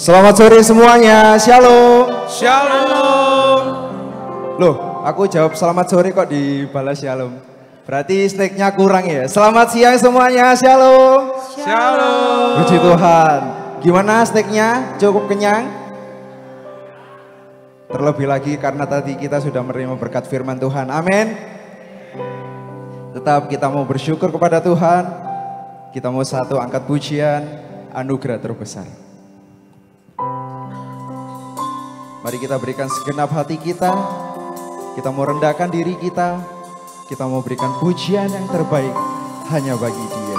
Selamat sore semuanya, shalom. Shalom. Loh, aku jawab selamat sore kok dibalas shalom. Berarti snacknya kurang ya. Selamat siang semuanya, shalom. Shalom. Puji Tuhan. Gimana snacknya? Cukup kenyang? Terlebih lagi karena tadi kita sudah menerima berkat firman Tuhan. Amin. Tetap kita mau bersyukur kepada Tuhan. Kita mau satu angkat pujian, anugerah terbesar. Mari kita berikan segenap hati kita mau rendahkan diri kita mau berikan pujian yang terbaik hanya bagi Dia.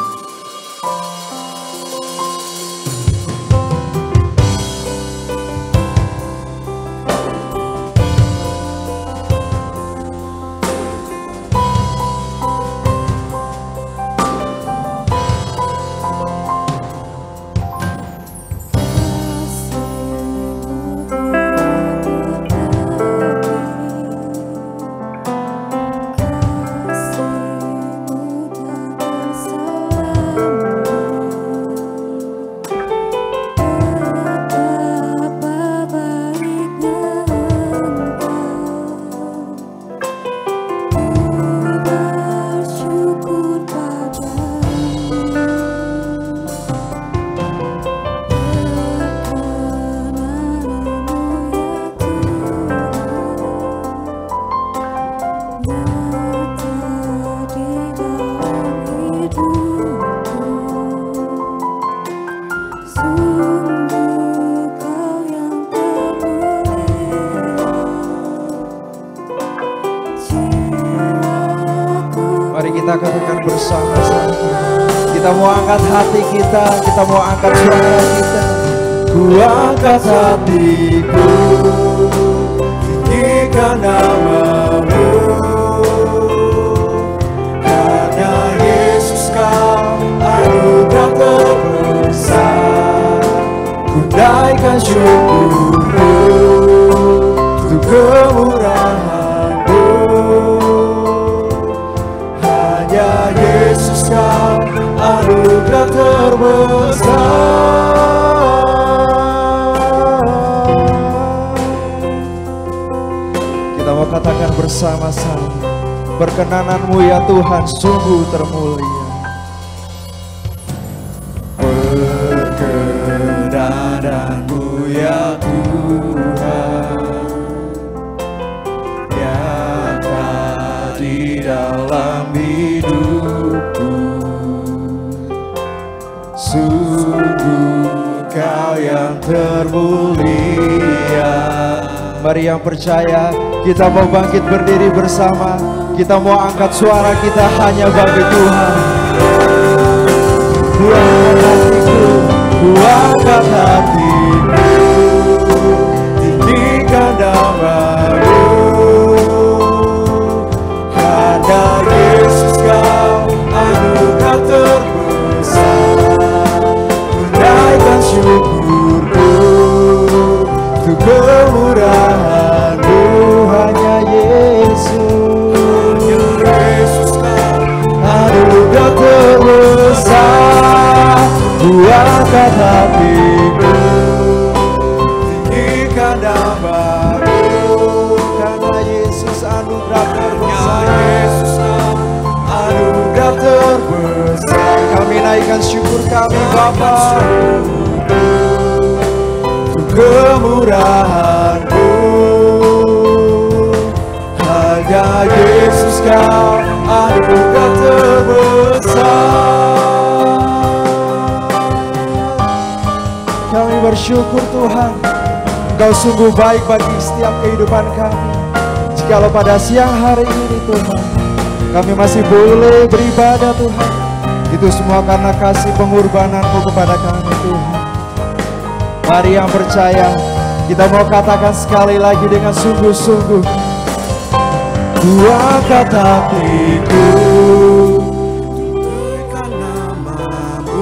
Kita katakan bersama-sama. Kita mau angkat hati kita mau angkat suara kita. Ku angkat hatiku, tinggikan nama-Mu. Karena Yesus Kau anugerah terbesar. Ku naikkan syukurku untuk kemurahan. Yesus Kau anugerah terbesar. Kita mau katakan bersama-sama, perkenanan-Mu ya Tuhan sungguh termulia. Perkenanan-Mu ya Tuhan nyata di dalam hidupku. Sungguh Kau yang termulia. Mari yang percaya, kita mau bangkit berdiri bersama. Kita mau angkat suara kita hanya bagi Tuhan. Ku angkat hatiku, ku angkat hatiku, tinggikan nama-Mu. Karena Yesus Kau anugerah terbesar. Naikkan syukurku untuk kemurahan-Mu. Hanya Yesus Kau anugerah terbesar. Ku angkat hatiku, tinggikan nama-Mu. Karena Yesus anugerah terbesar. Anugerah terbesar. Kami naikkan syukur kami Bapa untuk kemurahan-Mu. Hanya Yesus Kau anugerah terbesar. Kami bersyukur Tuhan, Engkau sungguh baik bagi setiap kehidupan kami. Jikalau pada siang hari ini Tuhan kami masih boleh beribadah Tuhan, itu semua karena kasih pengorbanan-Mu kepada kami Tuhan. Mari yang percaya, kita mau katakan sekali lagi dengan sungguh-sungguh. Ku angkat hatiku, tinggikan nama-Mu.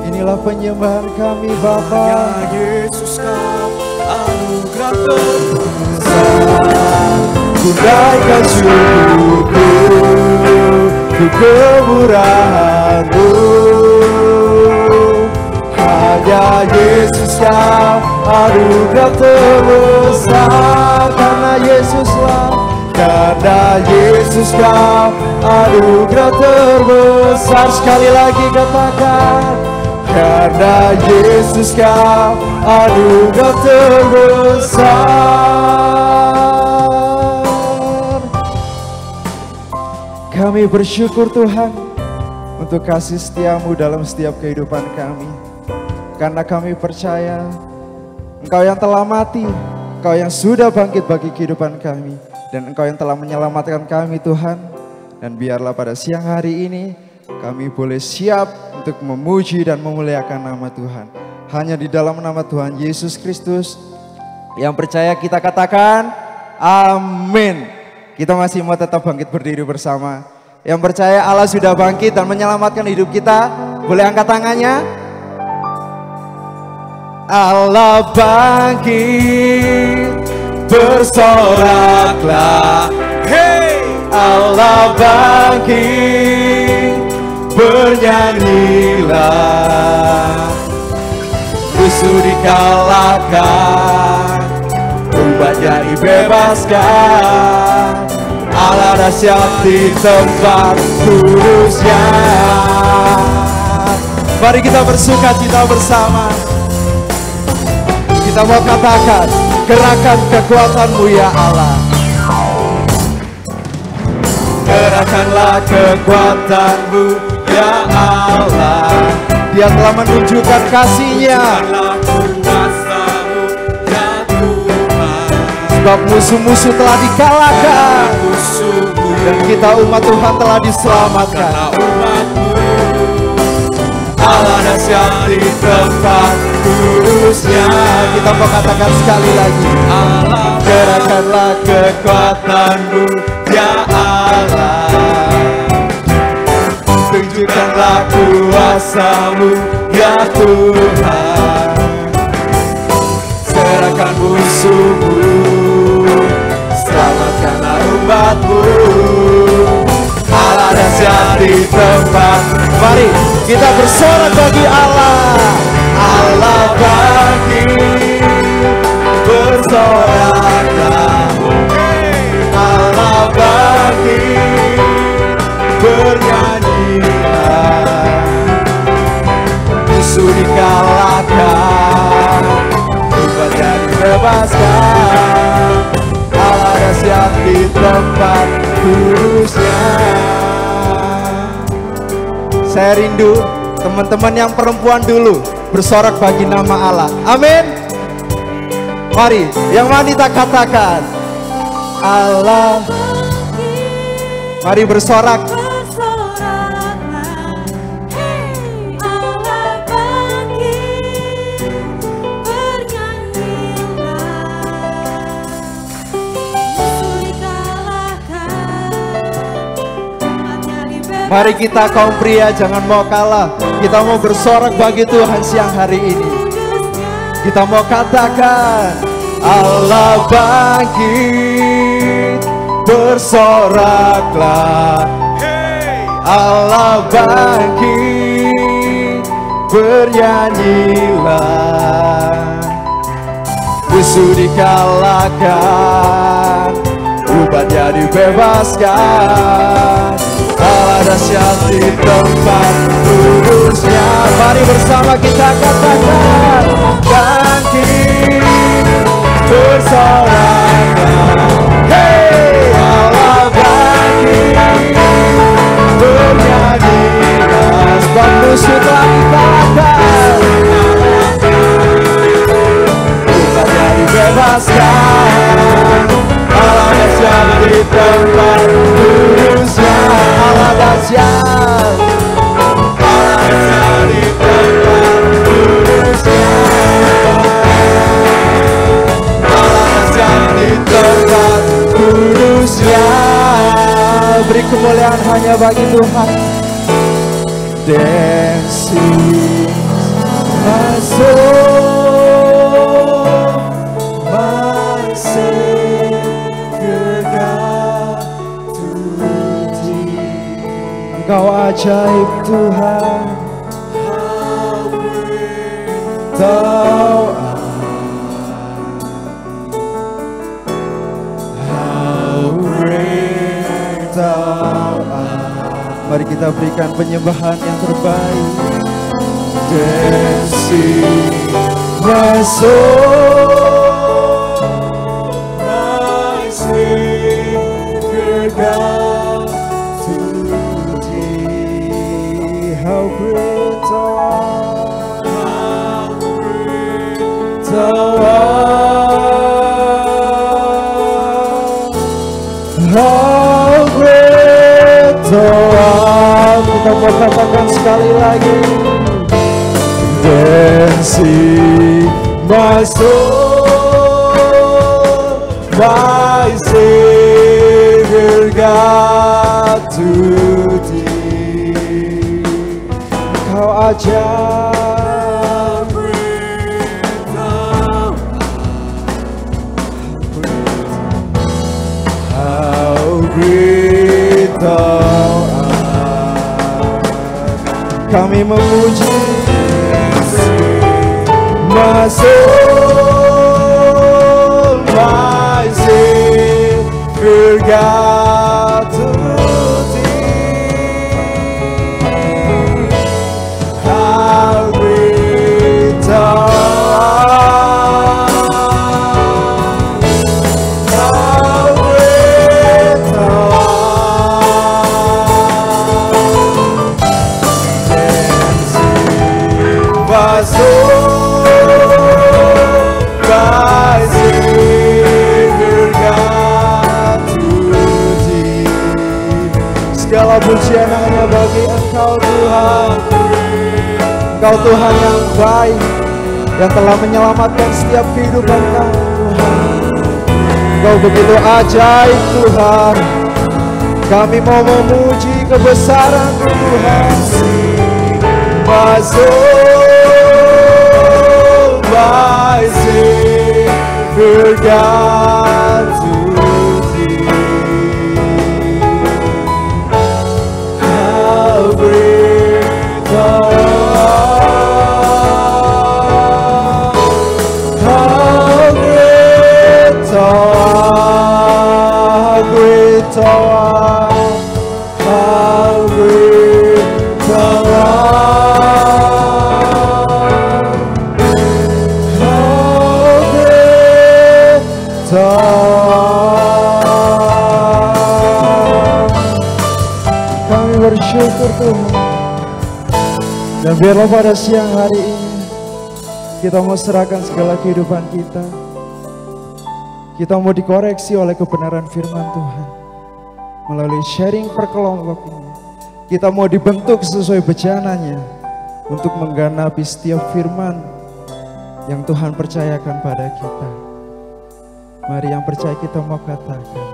Inilah penyembahan kami Bapa. Ya Yesus Kau anugerah terbesar. Ku naikkan syukurku untuk kemurahan-Mu. Hanya Yesus Yesus kau anugerah terbesar. Karena Yesuslah, karena Yesus kau anugerah terbesar. Sekali lagi katakan, karena Yesus kau anugerah terbesar. Kami bersyukur Tuhan untuk kasih setiamu dalam setiap kehidupan kami. Karena kami percaya Engkau yang telah mati, Engkau yang sudah bangkit bagi kehidupan kami, dan Engkau yang telah menyelamatkan kami Tuhan. Dan biarlah pada siang hari ini kami boleh siap untuk memuji dan memuliakan nama Tuhan. Hanya di dalam nama Tuhan Yesus Kristus yang percaya kita katakan amin. Kita masih mau tetap bangkit berdiri bersama. Yang percaya Allah sudah bangkit dan menyelamatkan hidup kita, boleh angkat tangannya. Allah bangkit, bersoraklah. Hey, Allah bangkit, bernyanyilah. Musuh dikalahkan, umatnya dibebaskan. Allah dahsyat di tempat kudusnya. Mari kita bersuka cita bersama. Kita mau katakan, gerakan kekuatan-Mu ya Allah. Gerakanlah kekuatan-Mu ya Allah. Dia telah menunjukkan kasih-Nya. Sebab musuh-musuh telah dikalahkan, dan kita umat Tuhan telah diselamatkan. Allah dahsyat di tempat kudusnya. Kita mau katakan sekali lagi, gerakanlah kekuatan-Mu ya Allah. Tunjukkanlah kuasa-Mu ya Tuhan. Serahkan musuh-Mu, selamatkanlah umat-Mu. Allah dahsyat di tempat. Mari kita bersorak bagi Allah. Allah bangkit, bersoraklah. Allah bangkit, bernyanyilah. Musuh dikalahkan, umatnya dibebaskan. Allah dahsyat di tempat kudusnya. Saya rindu teman-teman yang perempuan dulu bersorak bagi nama Allah. Amin. Mari yang wanita katakan, Allah. Mari bersorak. Mari kita kaum pria jangan mau kalah. Kita mau bersorak bagi Tuhan siang hari ini. Kita mau katakan, Allah bangkit, bersoraklah. Allah bangkit, bernyanyilah. Musuh dikalahkan, umatnya dibebaskan. Allah dahsyat di tempat kudusnya. Mari bersama kita katakan, bangkit, bersoraklah. Hey, Allah bangkit, bernyanyilah. Sebab musuh telah dikalahkan, umatnya dibebaskan. Allah dahsyat di tempat kudusnya. Allah dahsyat, Allah dahsyat di tempat kudusnya. Allah dahsyat di tempat kudusnya. Beri kemuliaan hanya bagi Tuhan. Dancing my soul, my Savior God, to Thee. Engkau ajaib Tuhan, Thou Mari kita berikan penyembahan yang terbaik. Dancing my soul, my Savior God, to Thee. How great Thou art, how great Thou art, how great Thou art. Kita mau katakan sekali lagi. Dancing my soul, my Savior God, to Thee. Kau ajaib, how great Thou art. Kami memuji my soul, my Savior God, to Thee. How great Thou art, how great Thou art. Dancing my soul, segala pujian hanya bagi Engkau Tuhan. Engkau Tuhan yang baik, yang telah menyelamatkan setiap kehidupan kami Tuhan. Engkau begitu ajaib Tuhan. Kami mau memuji kebesaran Tuhan. My soul, my Savior God, to Thee. How great Thou art, how great Thou art, how great Thou art, how great Thou art, how great Thou art. Kami bersyukur Tuhan. Dan biarlah pada siang hari ini kita mau serahkan segala kehidupan kita. Kita mau dikoreksi oleh kebenaran firman Tuhan. Melalui sharing per kelompok ini, kita mau dibentuk sesuai bejananya untuk menggenapi setiap firman yang Tuhan percayakan pada kita. Mari yang percaya kita mau katakan,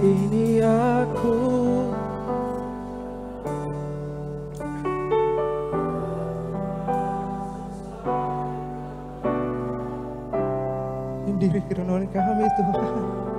ini aku. Diri kirana kami Tuhan.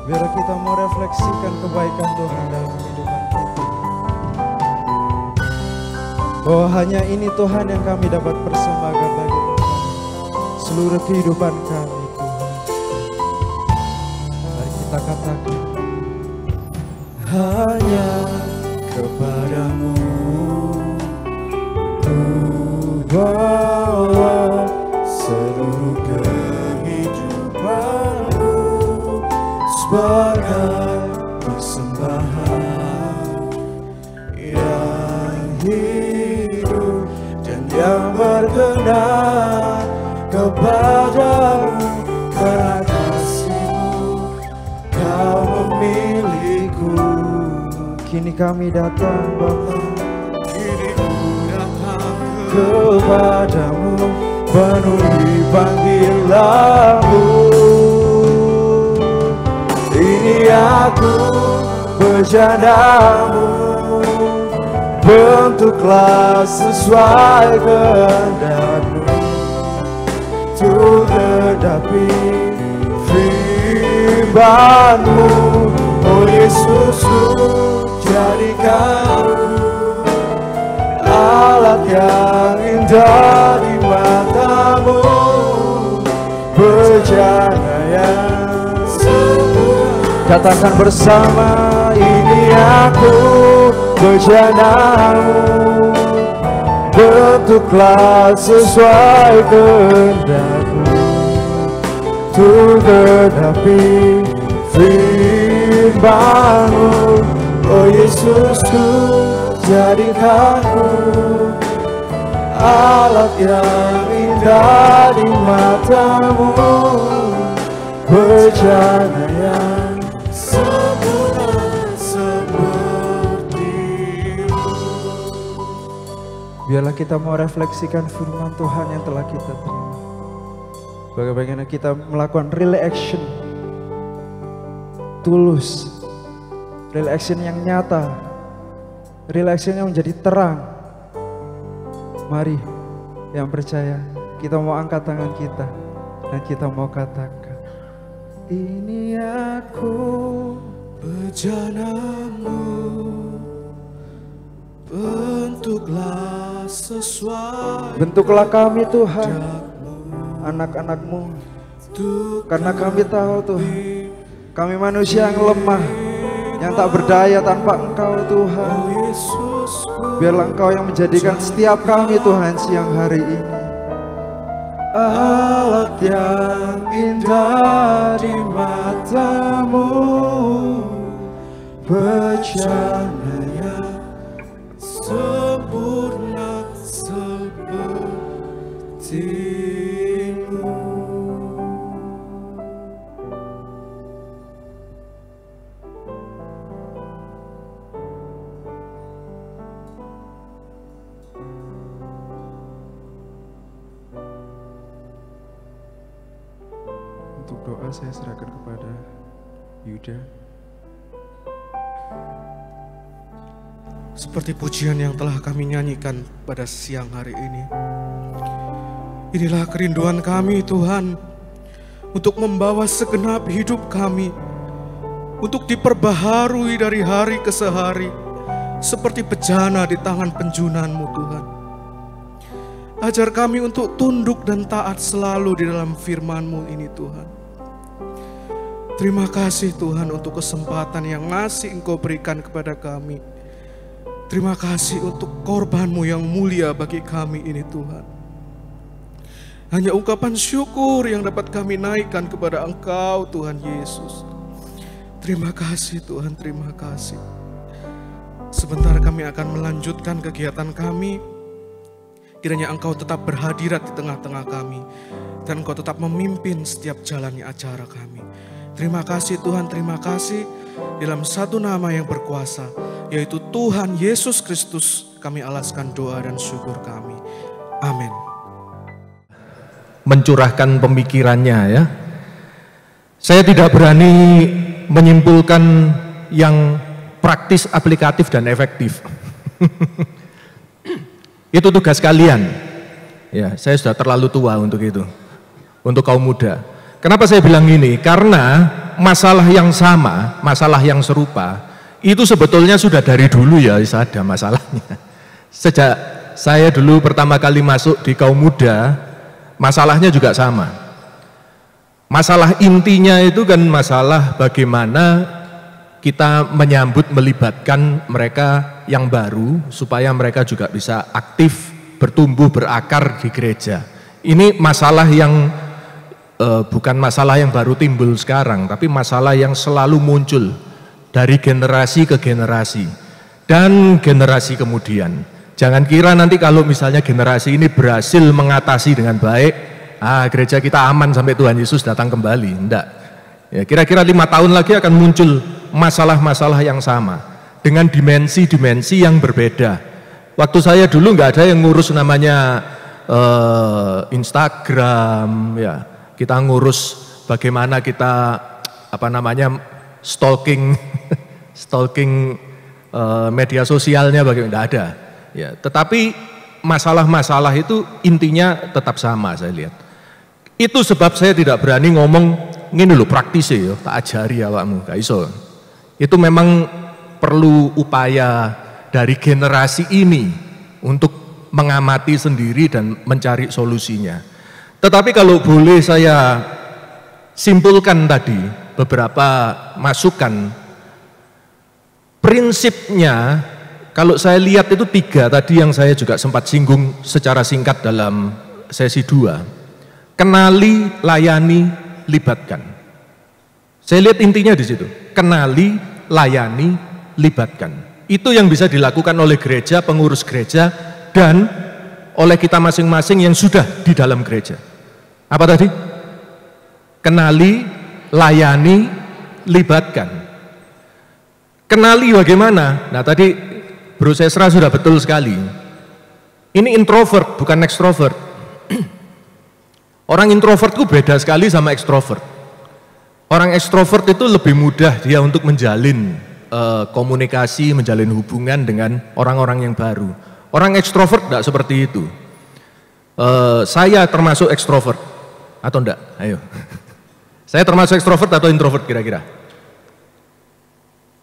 Biar kita mau refleksikan kebaikan Tuhan dalam kehidupan kita. Bahwa hanya ini Tuhan yang kami dapat persembahkan bagi Tuhan. Seluruh kehidupan kami Tuhan. Mari kita katakan, hanya kepadamu ku bawa seluruh kehidupanku sebagai persembahan yang hidup dan yang berkenan kepadamu. Karena kasih-Mu Kau memilihku. Kini kami datang Bapa, kini ku datang kepadamu, penuhi panggilan-Mu. Ini aku, bejana-Mu, bentuklah sesuai kehendak-Mu, untuk genapi firman-Mu. Oh Yesusku, jadikan alat yang indah di mata-Mu, bejana yang sempurna. Katakan bersama, ini aku bejana-Mu, bentuklah sesuai kehendak-Mu, untuk genapi firman-Mu. Oh Yesusku, jadikanku alat yang indah di mata-Mu, bejana yang sempurna seperti-Mu. Biarlah kita mau refleksikan firman Tuhan yang telah kita terima. Bagaimana kita melakukan real action, tulus, real action yang nyata, real action yang menjadi terang. Mari yang percaya, kita mau angkat tangan kita dan kita mau katakan, ini aku bejana-Mu, bentuklah sesuai. Bentuklah kami Tuhan, anak-anak-Mu, karena kami tahu Tuhan, kami manusia yang lemah, yang tak berdaya tanpa Engkau Tuhan. Biarlah Engkau yang menjadikan setiap kami Tuhan siang hari ini alat yang indah di mata-Mu, bejana yang sempurna seperti-Mu. Untuk doa saya serahkan kepada Yuda. Seperti pujian yang telah kami nyanyikan pada siang hari ini, inilah kerinduan kami Tuhan, untuk membawa segenap hidup kami, untuk diperbaharui dari hari ke hari, seperti bejana di tangan penjunanmu Tuhan. Ajar kami untuk tunduk dan taat selalu di dalam firman-Mu ini Tuhan. Terima kasih Tuhan untuk kesempatan yang masih Engkau berikan kepada kami. Terima kasih untuk korban-Mu yang mulia bagi kami ini Tuhan. Hanya ungkapan syukur yang dapat kami naikkan kepada Engkau Tuhan Yesus. Terima kasih Tuhan, terima kasih. Sebentar kami akan melanjutkan kegiatan kami. Kiranya Engkau tetap berhadirat di tengah-tengah kami, dan Engkau tetap memimpin setiap jalannya acara kami. Terima kasih Tuhan, terima kasih. Dalam satu nama yang berkuasa, yaitu Tuhan Yesus Kristus, kami alaskan doa dan syukur kami. Amin. Mencurahkan pemikirannya ya. Saya tidak berani menyimpulkan yang praktis, aplikatif dan efektif. Itu tugas kalian. Ya, saya sudah terlalu tua untuk itu. Untuk kaum muda. Kenapa saya bilang ini? Karena masalah yang sama, masalah yang serupa, itu sebetulnya sudah dari dulu ya ada masalahnya. Sejak saya dulu pertama kali masuk di kaum muda, masalahnya juga sama. Masalah intinya itu kan masalah bagaimana kita menyambut, melibatkan mereka yang baru, supaya mereka juga bisa aktif, bertumbuh, berakar di gereja. Ini masalah yang bukan masalah yang baru timbul sekarang, tapi masalah yang selalu muncul dari generasi ke generasi dan generasi kemudian. Jangan kira nanti kalau misalnya generasi ini berhasil mengatasi dengan baik, gereja kita aman sampai Tuhan Yesus datang kembali. Enggak. Ya, kira-kira 5 tahun lagi akan muncul masalah-masalah yang sama dengan dimensi-dimensi yang berbeda. Waktu saya dulu nggak ada yang ngurus namanya Instagram, ya. Kita ngurus bagaimana kita stalking media sosialnya bagaimana, tidak ada. Ya, tetapi masalah-masalah itu intinya tetap sama saya lihat. Itu sebab saya tidak berani ngomong ngene lho praktis ya, tak ajari awakmu, gak iso. Itu memang perlu upaya dari generasi ini untuk mengamati sendiri dan mencari solusinya. Tetapi kalau boleh saya simpulkan tadi beberapa masukan, prinsipnya kalau saya lihat itu 3 tadi yang saya juga sempat singgung secara singkat dalam sesi 2. Kenali, layani, libatkan. Saya lihat intinya di situ. Kenali, layani, libatkan. Itu yang bisa dilakukan oleh gereja, pengurus gereja, dan oleh kita masing-masing yang sudah di dalam gereja. Apa tadi? Kenali, layani, libatkan. Kenali bagaimana? Nah tadi Bro Sesra sudah betul sekali. Ini introvert, bukan extrovert. Orang introvert itu beda sekali sama extrovert. Orang extrovert itu lebih mudah dia untuk menjalin komunikasi, menjalin hubungan dengan orang-orang yang baru. Orang ekstrovert tidak seperti itu. Saya termasuk ekstrovert atau enggak? Ayo. Saya termasuk ekstrovert atau introvert kira-kira?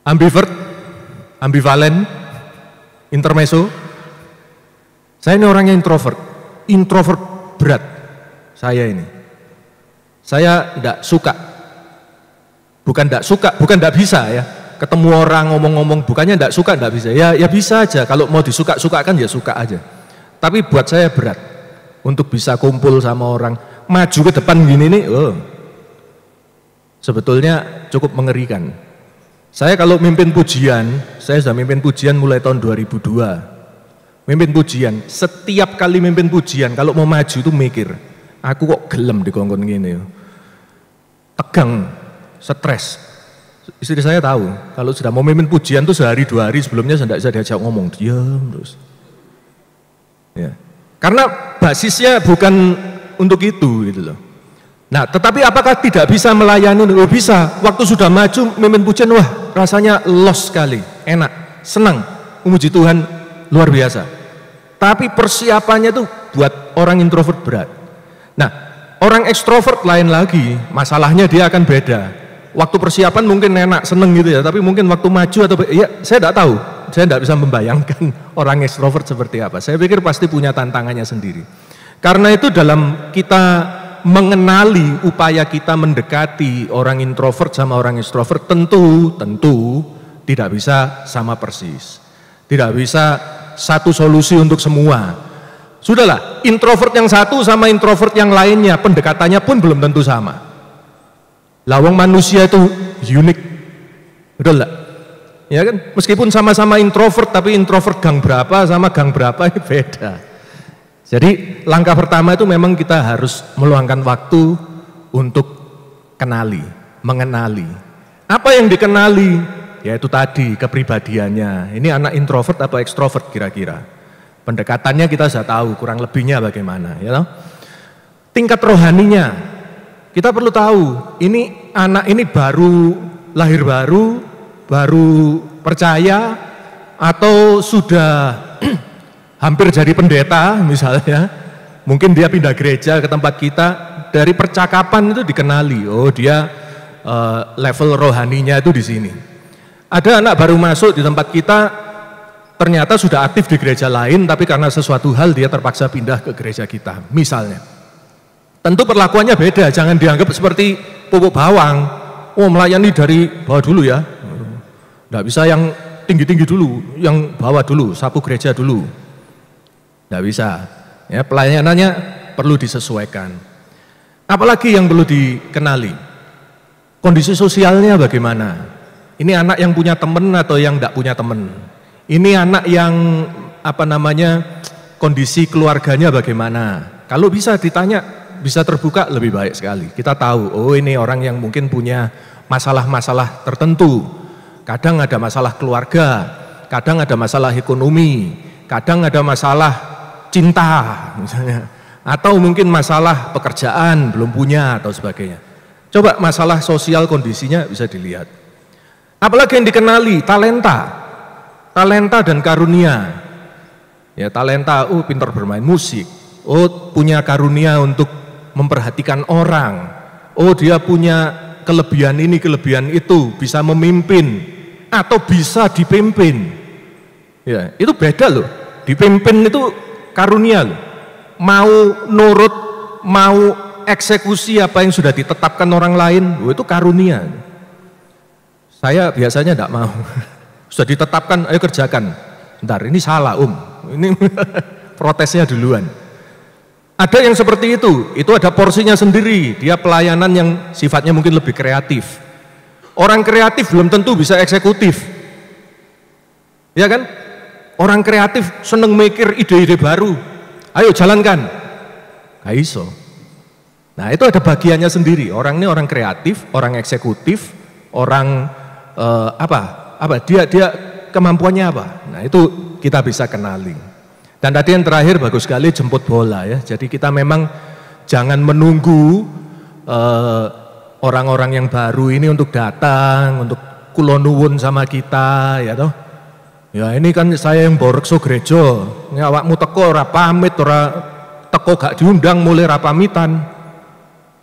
Ambivert, ambivalen, intermezzo. Saya ini orangnya introvert berat. Saya ini. Saya enggak suka. Bukan enggak bisa ya. Ketemu orang ngomong-ngomong, bukannya enggak suka, enggak bisa. Ya bisa aja, kalau mau disuka-sukakan ya suka aja. Tapi buat saya berat untuk bisa kumpul sama orang, maju ke depan gini nih, sebetulnya cukup mengerikan. Saya kalau mimpin pujian, saya sudah mimpin pujian mulai tahun 2002. Mimpin pujian, setiap kali mimpin pujian, kalau mau maju itu mikir, aku kok gelem dikongkon gini. Tegang, stres. Istri saya tahu, kalau sudah mau mimpin pujian tuh sehari 2 hari sebelumnya saya tidak bisa diajak ngomong, diam terus. Ya. Karena basisnya bukan untuk itu gitu loh. Nah, tetapi apakah tidak bisa melayani? Oh, bisa. Waktu sudah maju mimpin pujian, wah rasanya los sekali, enak, senang, memuji Tuhan luar biasa. Tapi persiapannya tuh buat orang introvert berat. Nah, orang ekstrovert lain lagi, masalahnya dia akan beda. Waktu persiapan mungkin enak, seneng gitu ya, tapi mungkin waktu maju atau ya saya tidak tahu, saya tidak bisa membayangkan orang ekstrovert seperti apa. Saya pikir pasti punya tantangannya sendiri. Karena itu dalam kita mengenali upaya kita mendekati orang introvert sama orang ekstrovert tentu tidak bisa sama persis. Tidak bisa satu solusi untuk semua. Sudahlah, introvert yang satu sama introvert yang lainnya pendekatannya pun belum tentu sama. Lawang manusia itu unik, betul enggak? Ya kan, meskipun sama-sama introvert, tapi introvert gang berapa sama gang berapa ini beda. Jadi langkah pertama itu memang kita harus meluangkan waktu untuk kenali, mengenali. Apa yang dikenali? Yaitu tadi kepribadiannya. Ini anak introvert atau ekstrovert kira-kira. Pendekatannya kita sudah tahu, kurang lebihnya bagaimana. Ya toh? Tingkat rohaninya. Kita perlu tahu, ini anak ini baru lahir baru percaya, atau sudah hampir jadi pendeta misalnya. Mungkin dia pindah gereja ke tempat kita, dari percakapan itu dikenali, oh dia level rohaninya itu di sini. Ada anak baru masuk di tempat kita, ternyata sudah aktif di gereja lain, tapi karena sesuatu hal dia terpaksa pindah ke gereja kita, misalnya. Tentu perlakuannya beda, jangan dianggap seperti pupuk bawang. Oh melayani dari bawah dulu ya. Tidak bisa yang tinggi-tinggi dulu, yang bawah dulu, sapu gereja dulu. Tidak bisa. Ya, pelayanannya perlu disesuaikan. Apalagi yang perlu dikenali? Kondisi sosialnya bagaimana? Ini anak yang punya teman atau yang tidak punya teman? Ini anak yang kondisi keluarganya bagaimana? Kalau bisa ditanya, bisa terbuka lebih baik sekali. Kita tahu, oh ini orang yang mungkin punya masalah-masalah tertentu. Kadang ada masalah keluarga, kadang ada masalah ekonomi, kadang ada masalah cinta misalnya. Atau mungkin masalah pekerjaan, belum punya atau sebagainya. Coba masalah sosial kondisinya bisa dilihat. Apalagi yang dikenali, talenta. talenta dan karunia. Ya, talenta, pintar bermain musik. Punya karunia untuk memperhatikan orang. Dia punya kelebihan ini, kelebihan itu, bisa memimpin atau bisa dipimpin. Ya, itu beda loh. Dipimpin itu karunia loh. Mau nurut, mau eksekusi apa yang sudah ditetapkan orang lain, itu karunia. Saya biasanya tidak mau. Sudah ditetapkan, ayo kerjakan. Bentar, ini salah ini protesnya duluan. Ada yang seperti itu ada porsinya sendiri, dia pelayanan yang sifatnya mungkin lebih kreatif. Orang kreatif belum tentu bisa eksekutif. Ya kan? Orang kreatif seneng mikir ide-ide baru. Ayo jalankan. Gak iso. Nah, itu ada bagiannya sendiri. Orang ini orang kreatif, orang eksekutif, orang dia kemampuannya apa? Nah, itu kita bisa kenali. Dan tadi yang terakhir bagus sekali, jemput bola ya. Jadi kita memang jangan menunggu orang-orang yang baru ini untuk datang, untuk kulonuwun sama kita ya toh. Ya ini kan saya yang borekso gereja, ini awakmu teko ora pamit, ora teko gak diundang mulai ora pamitan.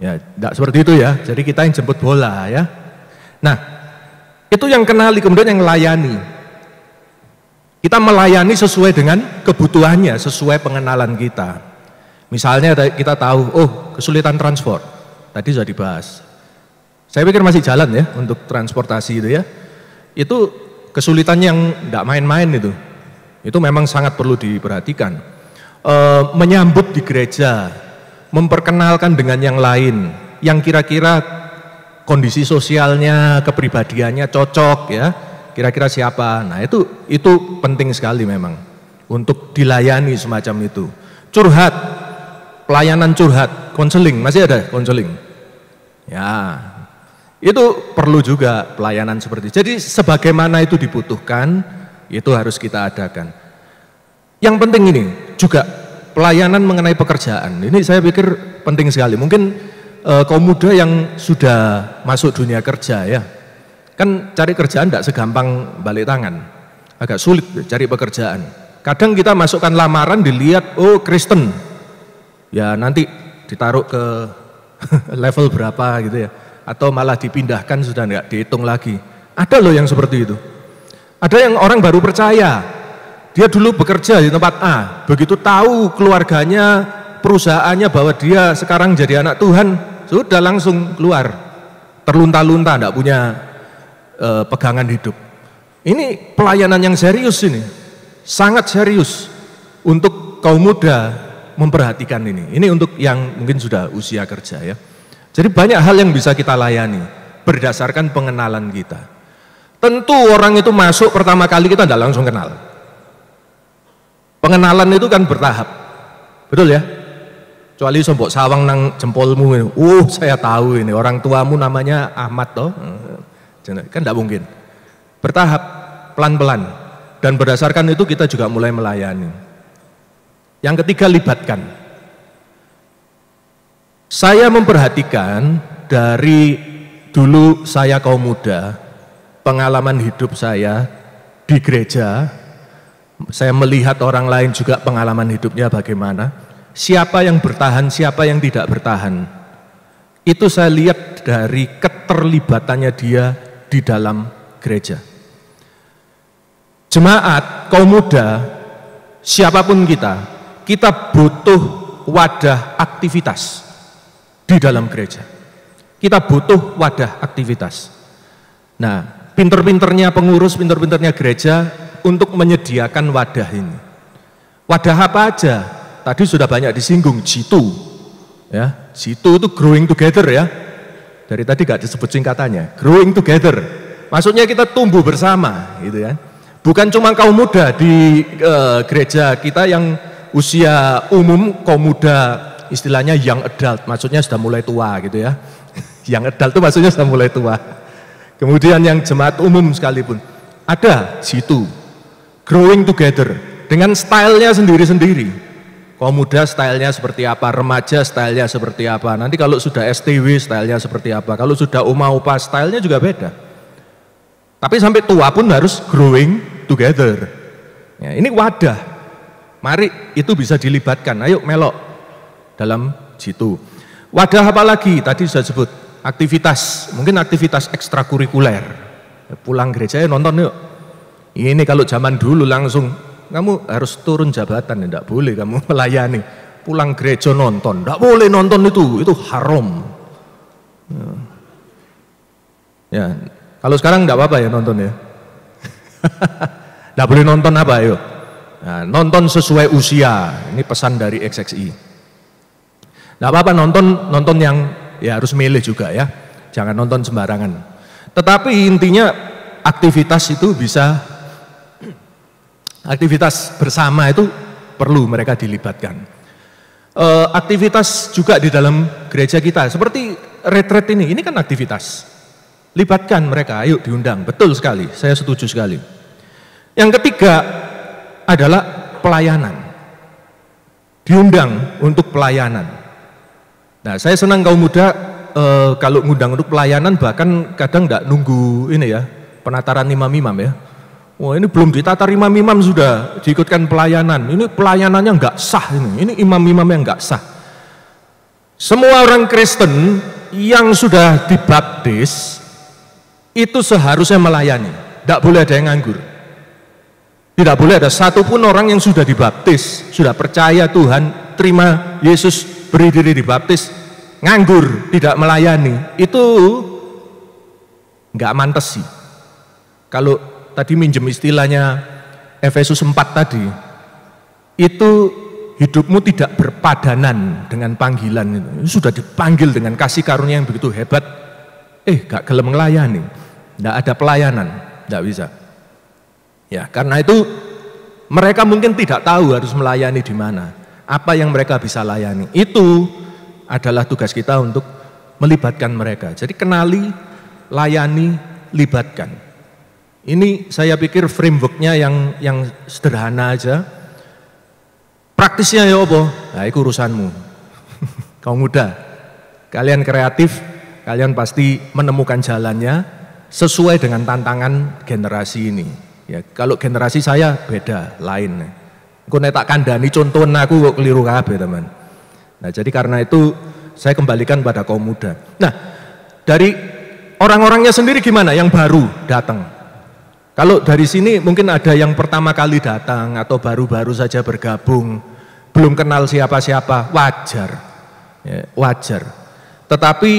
Ya tidak seperti itu ya, jadi kita yang jemput bola ya. Nah itu yang kenali, kemudian yang layani. Kita melayani sesuai dengan kebutuhannya, sesuai pengenalan kita. Misalnya kita tahu, kesulitan transport, tadi sudah dibahas. Saya pikir masih jalan ya untuk transportasi itu ya. Itu kesulitan yang tidak main-main itu memang sangat perlu diperhatikan. Menyambut di gereja, memperkenalkan dengan yang lain, yang kira-kira kondisi sosialnya, kepribadiannya cocok ya, kira-kira siapa. Nah itu penting sekali memang untuk dilayani semacam itu. Curhat, pelayanan curhat, konseling, masih ada konseling? Ya, itu perlu juga pelayanan seperti itu. Jadi sebagaimana itu dibutuhkan, itu harus kita adakan. Yang penting ini juga pelayanan mengenai pekerjaan. Ini saya pikir penting sekali. Mungkin kaum muda yang sudah masuk dunia kerja ya, kan cari kerjaan tidak segampang balik tangan. Agak sulit cari pekerjaan. Kadang kita masukkan lamaran dilihat, Kristen. Ya nanti ditaruh ke level berapa gitu ya. Atau malah dipindahkan sudah enggak dihitung lagi. Ada loh yang seperti itu. Ada yang orang baru percaya, dia dulu bekerja di tempat A, begitu tahu keluarganya, perusahaannya bahwa dia sekarang jadi anak Tuhan, sudah langsung keluar, terlunta-lunta, enggak punya pegangan hidup. Ini pelayanan yang serius ini, sangat serius untuk kaum muda memperhatikan ini. Ini untuk yang mungkin sudah usia kerja ya. Jadi banyak hal yang bisa kita layani berdasarkan pengenalan kita. Tentu orang itu masuk pertama kali kita tidak langsung kenal. Pengenalan itu kan bertahap, betul ya? Kecuali sombok sawang nang jempolmu, saya tahu ini orang tuamu namanya Ahmad toh, kan tidak mungkin. Bertahap, pelan-pelan, dan berdasarkan itu kita juga mulai melayani. Yang ketiga, libatkan. Saya memperhatikan dari dulu saya kaum muda, pengalaman hidup saya di gereja, saya melihat orang lain juga pengalaman hidupnya bagaimana, siapa yang bertahan, siapa yang tidak bertahan. Itu saya lihat dari keterlibatannya dia di dalam gereja. Jemaat, kaum muda, siapapun kita butuh wadah aktivitas di dalam gereja. Kita butuh wadah aktivitas. Nah, pinter-pinternya pengurus, pinter-pinternya gereja untuk menyediakan wadah ini. Wadah apa aja? Tadi sudah banyak disinggung, G2. Ya, G2 itu growing together ya. Dari tadi gak disebut singkatannya, growing together. Maksudnya kita tumbuh bersama, gitu ya. Bukan cuma kaum muda di gereja kita yang usia umum, kaum muda istilahnya young adult, maksudnya sudah mulai tua gitu ya. Young adult itu maksudnya sudah mulai tua. Kemudian yang jemaat umum sekalipun ada situ, growing together dengan stylenya sendiri-sendiri. Kaum muda stylenya seperti apa, remaja stylenya seperti apa, nanti kalau sudah STW stylenya seperti apa, kalau sudah Uma Upa stylenya juga beda. Tapi sampai tua pun harus growing together. Ya, ini wadah. Mari itu bisa dilibatkan. Ayo melok dalam situ. Wadah apa lagi? Tadi sudah sebut aktivitas, mungkin aktivitas ekstrakurikuler. Pulang gereja ya nonton yuk. Ini kalau zaman dulu langsung kamu harus turun jabatan, tidak boleh kamu melayani. Pulang gereja nonton, tidak boleh nonton itu haram. Ya, kalau sekarang tidak apa-apa ya nonton ya. Tidak boleh nonton apa yuk? Nah, nonton sesuai usia. Ini pesan dari XXI. Tidak apa-apa nonton yang ya harus milih juga ya. Jangan nonton sembarangan. Tetapi intinya aktivitas itu bisa, aktivitas bersama itu perlu mereka dilibatkan. Aktivitas juga di dalam gereja kita seperti retreat ini kan aktivitas. Libatkan mereka, ayo diundang. Betul sekali, saya setuju sekali. Yang ketiga adalah pelayanan. Diundang untuk pelayanan. Nah, saya senang kaum muda kalau ngundang untuk pelayanan bahkan kadang nggak nunggu ini ya, penataran imam-imam ya. Wah, ini belum ditatar imam-imam sudah diikutkan pelayanan. Ini pelayanannya nggak sah ini imam-imamnya nggak sah. Semua orang Kristen yang sudah dibaptis itu seharusnya melayani. Tidak boleh ada yang nganggur. Tidak boleh ada satupun orang yang sudah dibaptis, sudah percaya Tuhan, terima Yesus, beri diri dibaptis, nganggur, tidak melayani. Itu nggak mantes sih. Kalau tadi minjem istilahnya Efesus 4 tadi, itu hidupmu tidak berpadanan dengan panggilan itu. Sudah dipanggil dengan kasih karunia yang begitu hebat, gak gelem melayani, gak ada pelayanan, gak bisa. Ya, karena itu mereka mungkin tidak tahu harus melayani di mana, apa yang mereka bisa layani. Itu adalah tugas kita untuk melibatkan mereka. Jadi kenali, layani, libatkan. Ini saya pikir frameworknya yang sederhana aja. Praktisnya ya apa? Nah, itu urusanmu. Kaum muda, kalian kreatif, kalian pasti menemukan jalannya sesuai dengan tantangan generasi ini. Ya, kalau generasi saya beda, lain. Aku tak kandani contohnya aku kok keliru kabeh, teman. Nah, jadi karena itu saya kembalikan pada kaum muda. Nah, dari orang-orangnya sendiri gimana yang baru datang? Kalau dari sini mungkin ada yang pertama kali datang atau baru-baru saja bergabung, belum kenal siapa-siapa, wajar, ya, wajar. Tetapi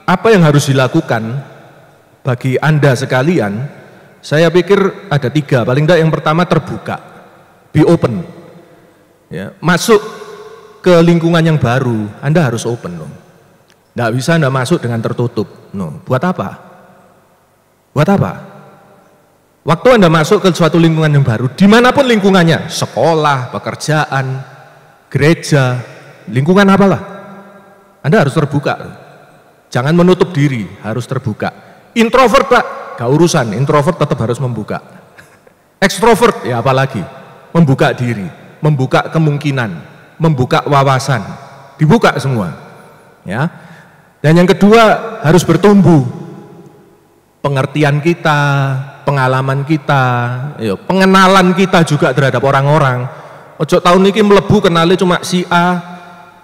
apa yang harus dilakukan bagi Anda sekalian, saya pikir ada 3, paling tidak yang pertama terbuka, be open. Ya, masuk ke lingkungan yang baru, Anda harus open dong. Nggak bisa Anda masuk dengan tertutup. No. Buat apa? Buat apa? Waktu Anda masuk ke suatu lingkungan yang baru, dimanapun lingkungannya, sekolah, pekerjaan, gereja, lingkungan apalah, Anda harus terbuka. Jangan menutup diri, harus terbuka. Introvert Pak, gak urusan, introvert tetap harus membuka. Extrovert, ya apalagi, membuka diri, membuka kemungkinan, membuka wawasan, dibuka semua. Ya. Dan yang kedua, harus bertumbuh. Pengertian kita, pengalaman kita, pengenalan kita juga terhadap orang-orang. Ojo tahun ini melebu kenali cuma si A,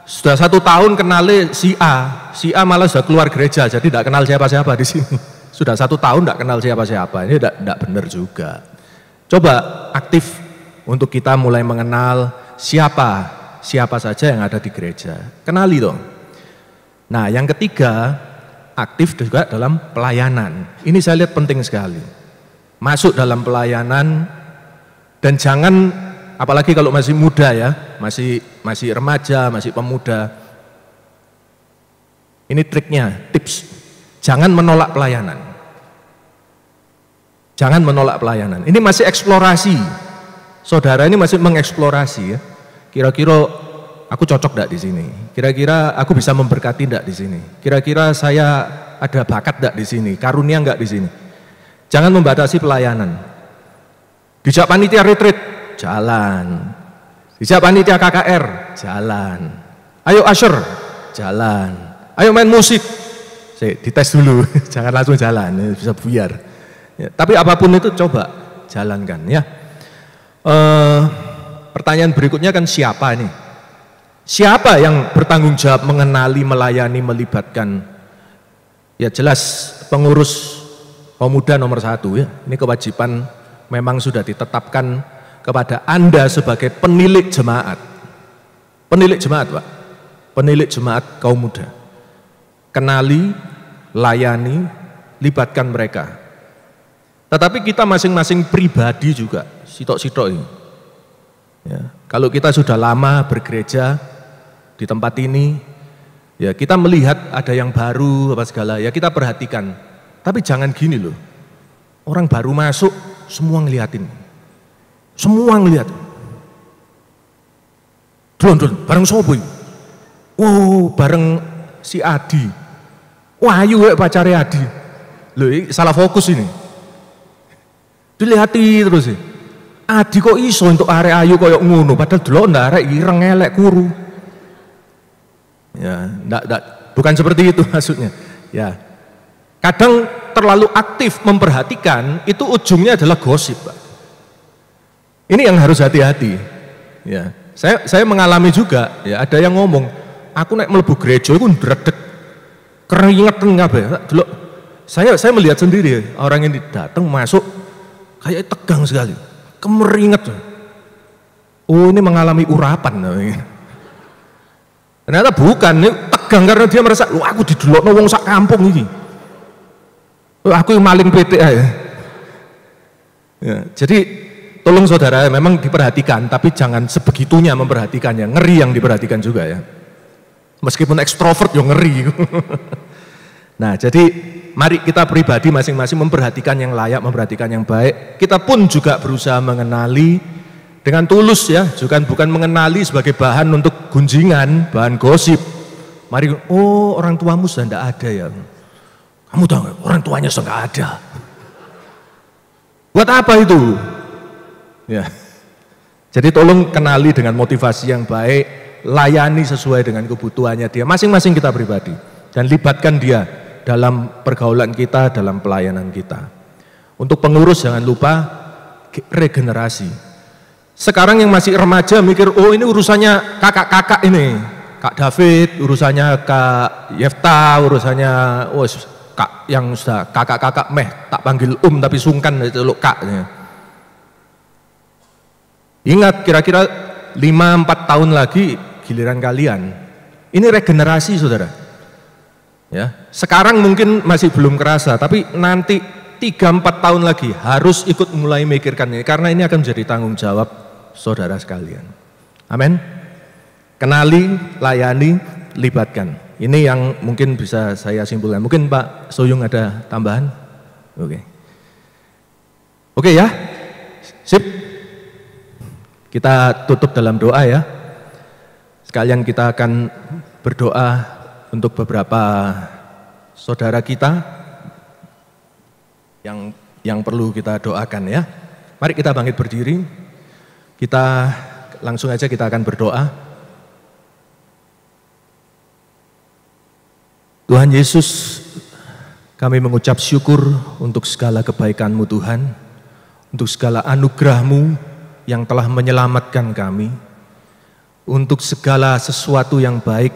sudah 1 tahun kenali si A malah sudah keluar gereja, jadi tidak kenal siapa-siapa di sini. Sudah 1 tahun tidak kenal siapa-siapa, ini tidak benar juga. Coba aktif untuk kita mulai mengenal siapa saja yang ada di gereja, kenali dong. Nah, yang ketiga, aktif juga dalam pelayanan. Ini saya lihat penting sekali. Masuk dalam pelayanan dan jangan, apalagi kalau masih muda ya, masih remaja, masih pemuda. Ini triknya, tips. Jangan menolak pelayanan. Jangan menolak pelayanan. Ini masih eksplorasi. Saudara ini masih mengeksplorasi ya. Kira-kira aku cocok enggak di sini? Kira-kira aku bisa memberkati enggak di sini? Kira-kira saya ada bakat enggak di sini? Karunia enggak di sini? Jangan membatasi pelayanan. Dijak panitia retreat, jalan. Dijak panitia KKR, jalan. Ayo usher, jalan. Ayo main musik, dites dulu, jangan langsung jalan, bisa buyar. Ya, tapi apapun itu coba, jalankan ya. Pertanyaan berikutnya kan siapa ini? Siapa yang bertanggung jawab mengenali, melayani, melibatkan? Ya jelas pengurus pemuda nomor 1 ya. Ini kewajiban memang sudah ditetapkan kepada Anda sebagai penilik jemaat. Penilik jemaat Pak. Penilik jemaat kaum muda. Kenali, layani, libatkan mereka. Tetapi kita masing-masing pribadi juga, sitok-sitok ini. Ya, kalau kita sudah lama bergereja di tempat ini, ya kita melihat ada yang baru apa segala, ya kita perhatikan. Tapi jangan gini loh, orang baru masuk semua ngeliatin, semua ngeliat. Dulon, bareng sopo ini? Oh, bareng si Adi. Wah, ayu ya pacare Adi. Loh, salah fokus ini. Dilihati terus sih. Adi kok iso untuk arek ayu koyok ngono, padahal dulu ndak arek ireng elek kuru. Ya, ndak, bukan seperti itu maksudnya. Ya. Kadang terlalu aktif memperhatikan itu ujungnya adalah gosip, Pak. Ini yang harus hati-hati. Ya. Saya mengalami juga, ya ada yang ngomong, aku naik mlebu gereja iku ndredeg keringetan kabeh. Dulu saya melihat sendiri orang ini datang masuk kayak tegang sekali. Kemeringet. Oh, ini mengalami urapan. Ternyata bukan, ini tegang karena dia merasa, "Loh, aku didelokno wong sak kampung ini. Oh, aku yang maling PT ya." Ya, jadi tolong saudara memang diperhatikan, tapi jangan sebegitunya memperhatikannya. Ngeri yang diperhatikan juga ya. Meskipun ekstrovert ya ngeri. Nah, jadi mari kita pribadi masing-masing memperhatikan yang layak, memperhatikan yang baik. Kita pun juga berusaha mengenali dengan tulus ya, bukan mengenali sebagai bahan untuk gunjingan, bahan gosip. Mari, oh orang tuamu sudah tidak ada ya. Kamu tahu gak, orang tuanya sudah tidak ada. Buat apa itu? Ya. Jadi tolong kenali dengan motivasi yang baik, layani sesuai dengan kebutuhannya dia, masing-masing kita pribadi. Dan libatkan dia dalam pergaulan kita, dalam pelayanan kita. Untuk pengurus jangan lupa regenerasi. Sekarang yang masih remaja mikir, oh ini urusannya kakak-kakak ini, Kak David, urusannya Kak Yefta, urusannya Kak yang sudah kakak-kakak tak panggil tapi sungkan celuk Kak. Ingat kira-kira 5-4 tahun lagi giliran kalian. Ini regenerasi saudara. Ya, sekarang mungkin masih belum kerasa, tapi nanti 3-4 tahun lagi harus ikut mulai mikirkan ini, karena ini akan menjadi tanggung jawab saudara sekalian. Amin. Kenali, layani, libatkan. Ini yang mungkin bisa saya simpulkan. Mungkin Pak Soyung ada tambahan? Oke ya. Sip. Kita tutup dalam doa ya. Sekalian kita akan berdoa untuk beberapa saudara kita yang perlu kita doakan ya. Mari kita bangkit berdiri. Kita langsung aja kita akan berdoa. Tuhan Yesus, kami mengucap syukur untuk segala kebaikan-Mu Tuhan, untuk segala anugerah-Mu yang telah menyelamatkan kami, untuk segala sesuatu yang baik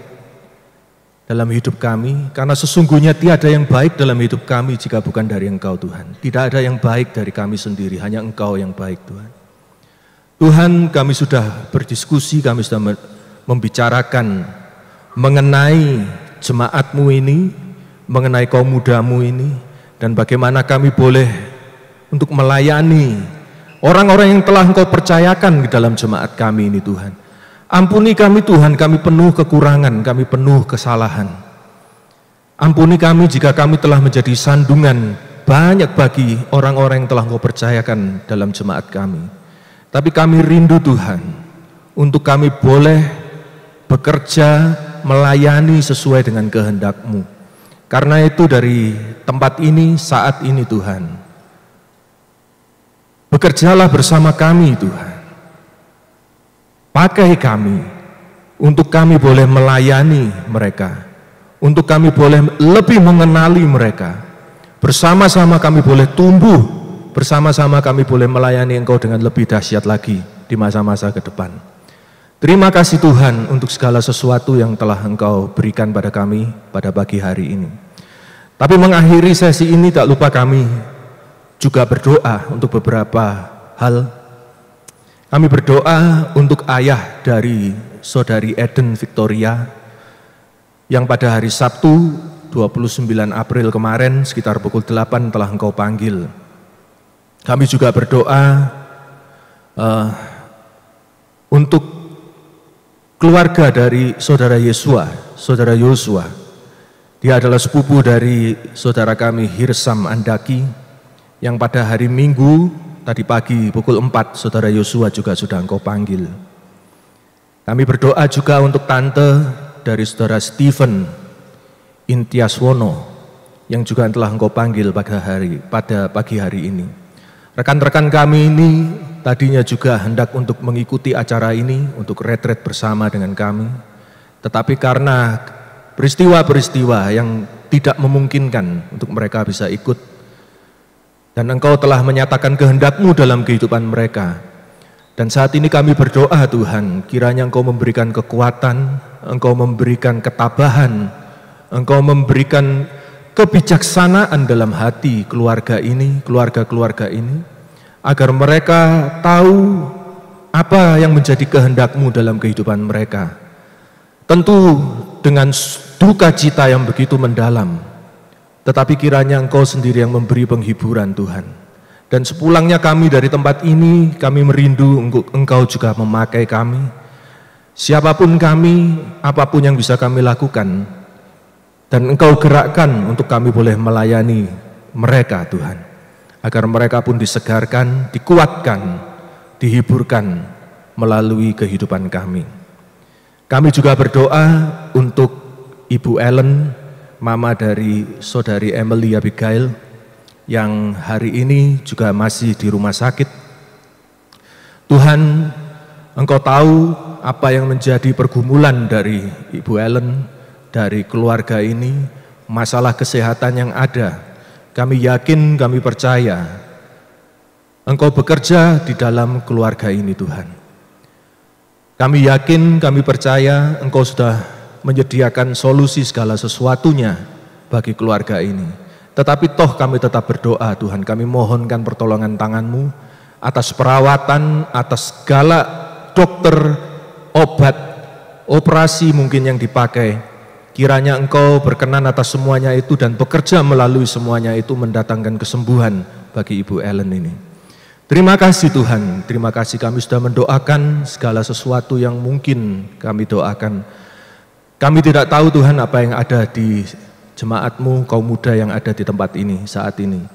dalam hidup kami, karena sesungguhnya tiada yang baik dalam hidup kami jika bukan dari Engkau Tuhan. Tidak ada yang baik dari kami sendiri, hanya Engkau yang baik Tuhan. Tuhan, kami sudah berdiskusi, kami sudah membicarakan mengenai jemaat-Mu ini, mengenai kaum muda-Mu ini, dan bagaimana kami boleh untuk melayani orang-orang yang telah Engkau percayakan di dalam jemaat kami ini Tuhan. Ampuni kami Tuhan, kami penuh kekurangan, kami penuh kesalahan. Ampuni kami jika kami telah menjadi sandungan banyak bagi orang-orang yang telah Engkau percayakan dalam jemaat kami. Tapi kami rindu Tuhan, untuk kami boleh bekerja, melayani sesuai dengan kehendak-Mu. Karena itu dari tempat ini, saat ini Tuhan, bekerjalah bersama kami Tuhan. Pakai kami, untuk kami boleh melayani mereka, untuk kami boleh lebih mengenali mereka. Bersama-sama kami boleh tumbuh bersama-sama kami boleh melayani Engkau dengan lebih dahsyat lagi di masa-masa ke depan. Terima kasih Tuhan untuk segala sesuatu yang telah Engkau berikan pada kami pada pagi hari ini. Tapi mengakhiri sesi ini tak lupa kami juga berdoa untuk beberapa hal. Kami berdoa untuk ayah dari Saudari Eden Victoria yang pada hari Sabtu 29 April kemarin sekitar pukul 8 telah Engkau panggil. Kami juga berdoa untuk keluarga dari Saudara Yosua. Dia adalah sepupu dari saudara kami Hirsam Andaki yang pada hari Minggu tadi pagi pukul 4 Saudara Yosua juga sudah Engkau panggil. Kami berdoa juga untuk tante dari Saudara Stephen Intiaswono yang juga telah Engkau panggil pada pagi hari ini. Rekan-rekan kami ini tadinya juga hendak untuk mengikuti acara ini, untuk retret bersama dengan kami. Tetapi karena peristiwa-peristiwa yang tidak memungkinkan untuk mereka bisa ikut, dan Engkau telah menyatakan kehendak-Mu dalam kehidupan mereka. Dan saat ini kami berdoa Tuhan, kiranya Engkau memberikan kekuatan, Engkau memberikan ketabahan, Engkau memberikan kebijaksanaan dalam hati keluarga-keluarga ini, agar mereka tahu apa yang menjadi kehendak-Mu dalam kehidupan mereka. Tentu dengan duka cita yang begitu mendalam, tetapi kiranya Engkau sendiri yang memberi penghiburan Tuhan. Dan sepulangnya kami dari tempat ini, kami merindu Engkau juga memakai kami. Siapapun kami, apapun yang bisa kami lakukan, dan Engkau gerakkan untuk kami boleh melayani mereka Tuhan. Agar mereka pun disegarkan, dikuatkan, dihiburkan melalui kehidupan kami. Kami juga berdoa untuk Ibu Ellen, mama dari Saudari Emily Abigail, yang hari ini juga masih di rumah sakit. Tuhan, Engkau tahu apa yang menjadi pergumulan dari Ibu Ellen, dari keluarga ini, masalah kesehatan yang ada. Kami yakin, kami percaya Engkau bekerja di dalam keluarga ini Tuhan. Kami yakin, kami percaya Engkau sudah menyediakan solusi segala sesuatunya bagi keluarga ini. Tetapi toh kami tetap berdoa Tuhan, kami mohonkan pertolongan tangan-Mu atas perawatan, atas segala dokter, obat, operasi mungkin yang dipakai. Kiranya Engkau berkenan atas semuanya itu dan bekerja melalui semuanya itu mendatangkan kesembuhan bagi Ibu Ellen ini. Terima kasih Tuhan, terima kasih kami sudah mendoakan segala sesuatu yang mungkin kami doakan. Kami tidak tahu Tuhan apa yang ada di jemaat-Mu, kaum muda yang ada di tempat ini saat ini.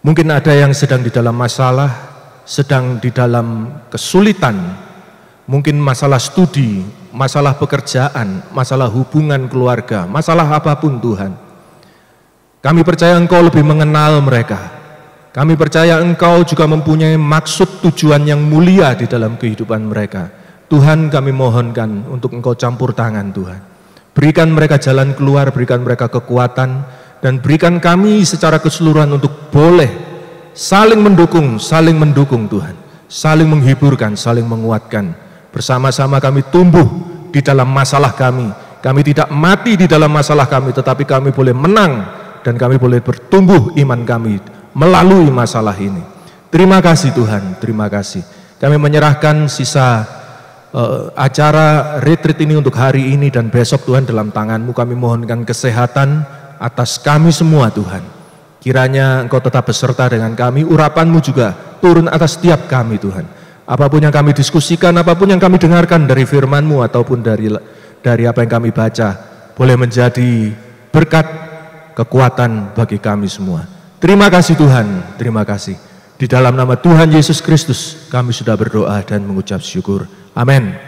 Mungkin ada yang sedang di dalam masalah, sedang di dalam kesulitan, mungkin masalah studi, masalah pekerjaan, masalah hubungan keluarga, masalah apapun Tuhan. Kami percaya Engkau lebih mengenal mereka. Kami percaya Engkau juga mempunyai maksud tujuan yang mulia di dalam kehidupan mereka. Tuhan, kami mohonkan untuk Engkau campur tangan Tuhan. Berikan mereka jalan keluar, berikan mereka kekuatan, dan berikan kami secara keseluruhan untuk boleh saling mendukung Tuhan, saling menghiburkan, saling menguatkan. Bersama-sama kami tumbuh di dalam masalah kami. Kami tidak mati di dalam masalah kami, tetapi kami boleh menang dan kami boleh bertumbuh iman kami melalui masalah ini. Terima kasih Tuhan, terima kasih. Kami menyerahkan sisa acara retreat ini untuk hari ini dan besok Tuhan dalam tangan-Mu. Kami mohonkan kesehatan atas kami semua Tuhan. Kiranya Engkau tetap beserta dengan kami, urapan-Mu juga turun atas setiap kami Tuhan. Apapun yang kami diskusikan, apapun yang kami dengarkan dari firman-Mu ataupun dari apa yang kami baca, boleh menjadi berkat, kekuatan bagi kami semua. Terima kasih Tuhan, terima kasih. Di dalam nama Tuhan Yesus Kristus kami sudah berdoa dan mengucap syukur. Amin.